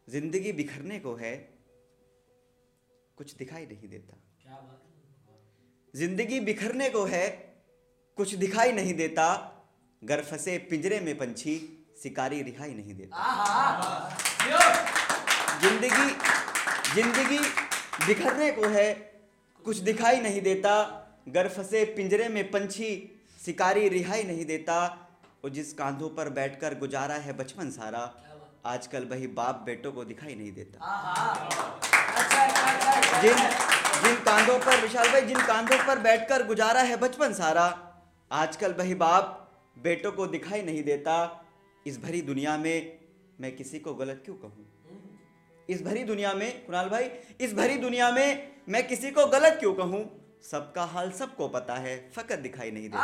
जिंदगी बिखरने को है, कुछ दिखाई नहीं देता। क्या बात है। जिंदगी बिखरने को है, कुछ दिखाई नहीं देता। गर फंसे पिंजरे में पंछी, शिकारी रिहाई नहीं देता। जिंदगी जिंदगी बिखरने को है, कुछ दिखाई नहीं देता। गर फंसे पिंजरे में पंछी, शिकारी रिहाई नहीं देता। और जिस कांधों पर बैठकर गुजारा है बचपन सारा, आजकल वही बाप बेटों को दिखाई नहीं देता। जिन जिन कांधों पर, विशाल भाई, जिन कांधों पर बैठकर गुजारा है बचपन सारा, आजकल वही बाप बेटों को दिखाई नहीं देता। इस भरी दुनिया में मैं किसी को गलत क्यों कहूँ? इस भरी दुनिया में, कुणाल भाई, इस भरी दुनिया में मैं किसी को गलत क्यों कहूँ? सबका हाल सबको पता है, फकत दिखाई नहीं देता।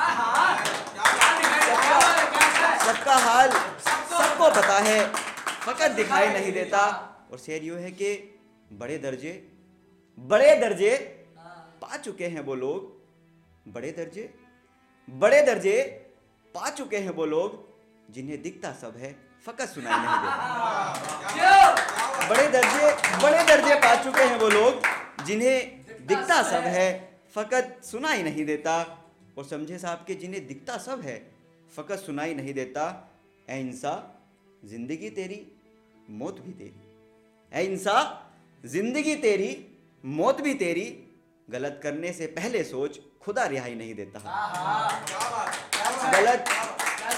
सबका हाल सबको पता है, फकत दिखाई नहीं देता। और शेर यूं है कि बड़े दर्जे पा चुके हैं वो लोग, बड़े दर्जे पा चुके हैं वो लोग, जिन्हें दिखता सब है, फकत सुनाई नहीं देता। बड़े दर्जे पा चुके हैं वो लोग, जिन्हें दिखता सब है, फकत सुनाई नहीं देता। और समझे साहब के जिन्हें दिखता सब है, फकत सुनाई नहीं देता। ऐ इंसान जिंदगी तेरी मौत भी तेरी, ऐ इंसान जिंदगी तेरी मौत भी तेरी, गलत करने से पहले सोच, खुदा रिहाई नहीं देता।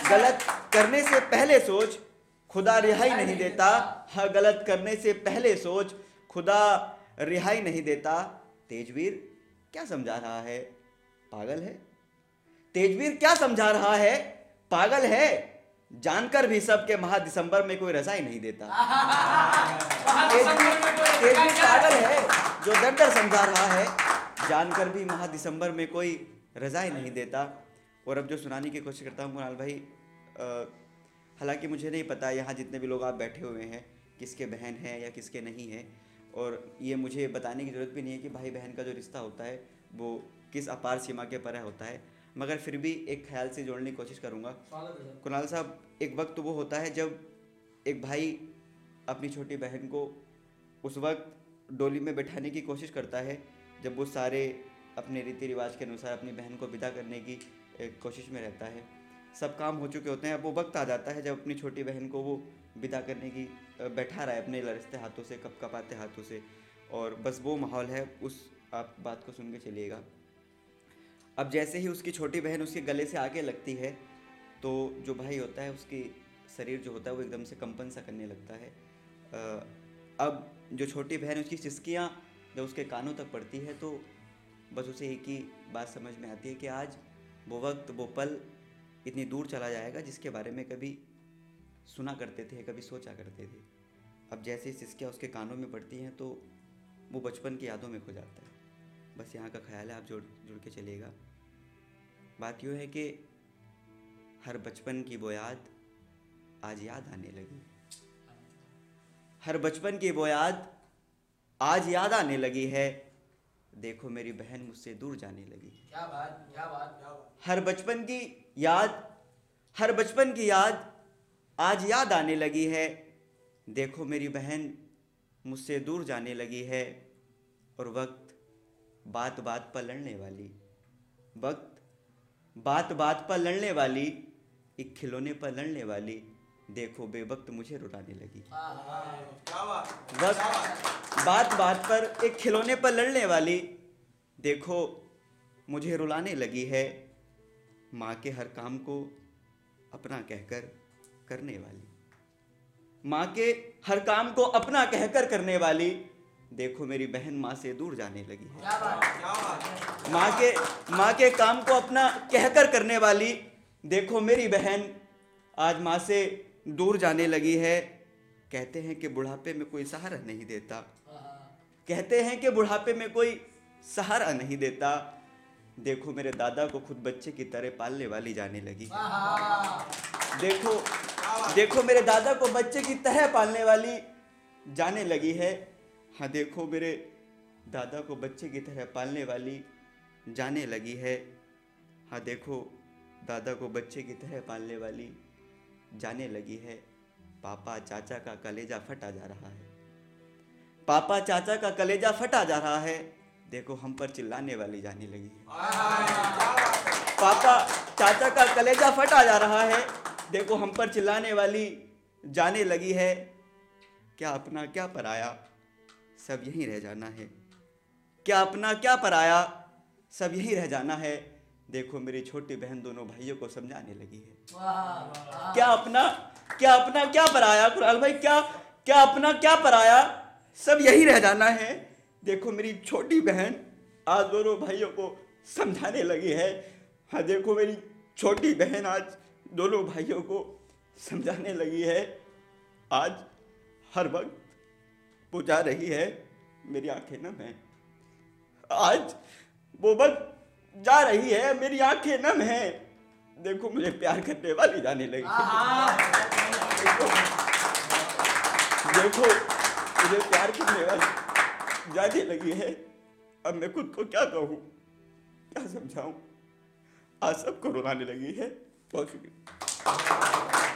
गलत करने से पहले सोच, खुदा रिहाई नहीं देता। हाँ, गलत करने से पहले सोच, खुदा रिहाई नहीं देता। तेजवीर क्या समझा रहा है? पागल है। तेजवीर क्या समझा रहा है? पागल है। जानकर भी सबके महा दिसंबर में कोई रजाई नहीं देता। तेजवीर पागल है जो दर दर समझा रहा है, जानकर भी महा दिसंबर में कोई रजाई नहीं देता। और अब जो सुनाने की कोशिश करता हूँ कुणाल भाई, हालांकि मुझे नहीं पता यहाँ जितने भी लोग आप बैठे हुए हैं किसके बहन हैं या किसके नहीं हैं, और ये मुझे बताने की ज़रूरत भी नहीं है कि भाई बहन का जो रिश्ता होता है वो किस अपार सीमा के परे होता है, मगर फिर भी एक ख्याल से जोड़ने की कोशिश करूँगा। कुणाल साहब, एक वक्त वो होता है जब एक भाई अपनी छोटी बहन को उस वक्त डोली में बैठाने की कोशिश करता है जब वो सारे अपने रीति रिवाज के अनुसार अपनी बहन को विदा करने की कोशिश में रहता है। सब काम हो चुके होते हैं, अब वो वक्त आ जाता है जब अपनी छोटी बहन को वो विदा करने की बैठा रहा है अपने लरसते हाथों से, कपकपाते हाथों से, और बस वो माहौल है। उस आप बात को सुन के चलिएगा। अब जैसे ही उसकी छोटी बहन उसके गले से आगे लगती है तो जो भाई होता है उसकी शरीर जो होता है वो एकदम से कंपन सा करने लगता है। अब जो छोटी बहन, उसकी सिसकियाँ जब उसके कानों तक पड़ती है तो बस उसे एक ही बात समझ में आती है कि आज वो वक्त, वो पल इतनी दूर चला जाएगा जिसके बारे में कभी सुना करते थे, कभी सोचा करते थे। अब जैसे ही सिसकियाँ उसके कानों में पड़ती हैं तो वो बचपन की यादों में खो जाता है। बस यहाँ का ख्याल है, आप जुड़ के चलिएगा। बात यूँ है कि हर बचपन की वो याद आज याद आने लगी, हर बचपन की वो याद आज याद आने लगी है। देखो मेरी बहन मुझसे दूर जाने लगी। क्या बात, क्या बात, क्या बात। हर बचपन की याद आज याद आने लगी है। देखो मेरी बहन मुझसे दूर जाने लगी है। और वक्त बात बात पर लड़ने वाली, वक्त बात बात पर लड़ने वाली, एक खिलौने पर लड़ने वाली, देखो बेवक्त मुझे रुलाने लगी। वक्त बात बात पर एक खिलौने पर लड़ने वाली, देखो मुझे रुलाने लगी है। माँ के हर काम को अपना कहकर करने वाली, माँ के हर काम को अपना कहकर करने वाली, देखो मेरी बहन माँ से दूर जाने लगी है। माँ के काम को अपना कहकर करने वाली, देखो मेरी बहन आज माँ से दूर जाने लगी है। कहते हैं कि बुढ़ापे में कोई सहारा नहीं देता, कहते हैं कि बुढ़ापे में कोई सहारा नहीं देता। देखो मेरे दादा को खुद बच्चे की तरह पालने वाली जाने लगी है। देखो मेरे दादा को बच्चे की तरह पालने वाली जाने लगी है। हाँ, देखो मेरे दादा को बच्चे की तरह पालने वाली जाने लगी है। हाँ, देखो दादा को बच्चे की तरह पालने वाली जाने लगी है। पापा चाचा का कलेजा फटा जा रहा है। पापा चाचा का कलेजा फटा जा रहा है, देखो हम पर चिल्लाने वाली जाने लगी है। पापा चाचा का कलेजा फटा जा रहा है, देखो हम पर चिल्लाने वाली जाने लगी है। क्या अपना क्या पराया, सब यहीं रह जाना है। क्या अपना क्या पराया, सब यहीं रह जाना है। देखो मेरी छोटी बहन दोनों भाइयों को समझाने लगी है। क्या अपना क्या पराया, कुणाल भाई, क्या अपना क्या पराया, सब यहीं रह जाना है। देखो मेरी छोटी बहन आज दोनों भाइयों को समझाने लगी है। हाँ, देखो मेरी छोटी बहन आज दोनों भाइयों को समझाने लगी है। आज हर वक्त बुझा रही है, मेरी आंखें नम हैं। आज वो वक्त जा रही है, मेरी आंखें नम हैं। देखो मुझे प्यार करने वाली जाने लगी है। देखो मुझे प्यार करने वाली जाने लगी है। अब मैं खुद को क्या कहूँ, क्या समझाऊं। आज सबको रुलाने लगी है। बहुत शुक्रिया।